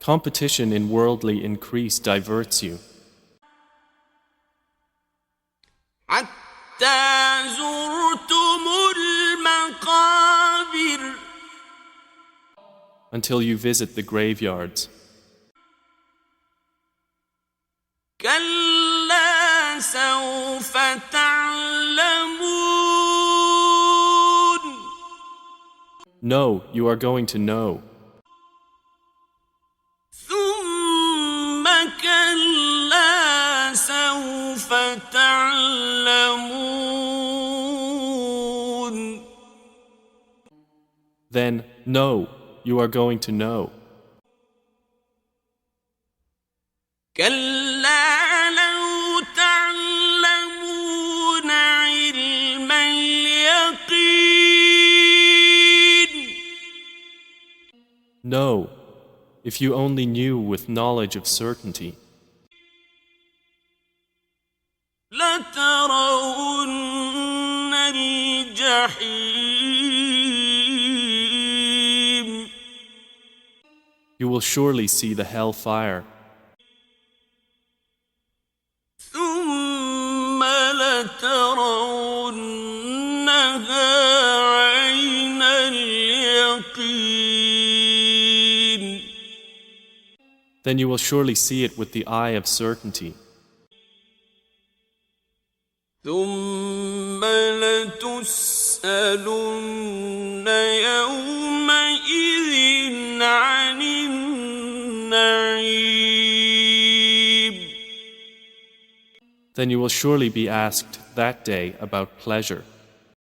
Competition in worldly increase diverts you. حتى زرتم المقابر Until you visit the graveyards. كلا سوف تعلمون No, you are going to know. ثم كلا سوف تعلمون Then, no, you are going to know. كلا لو تعلمون علم اليقين No, if you only knew with knowledge of certainty, لترون الجحيم you will surely see the hell fire. ثم لترونها عين اليقين Then you will surely see it with the eye of certainty. ثم لتسألن يومئذ عن النعيم Then you will surely be asked that day about pleasure.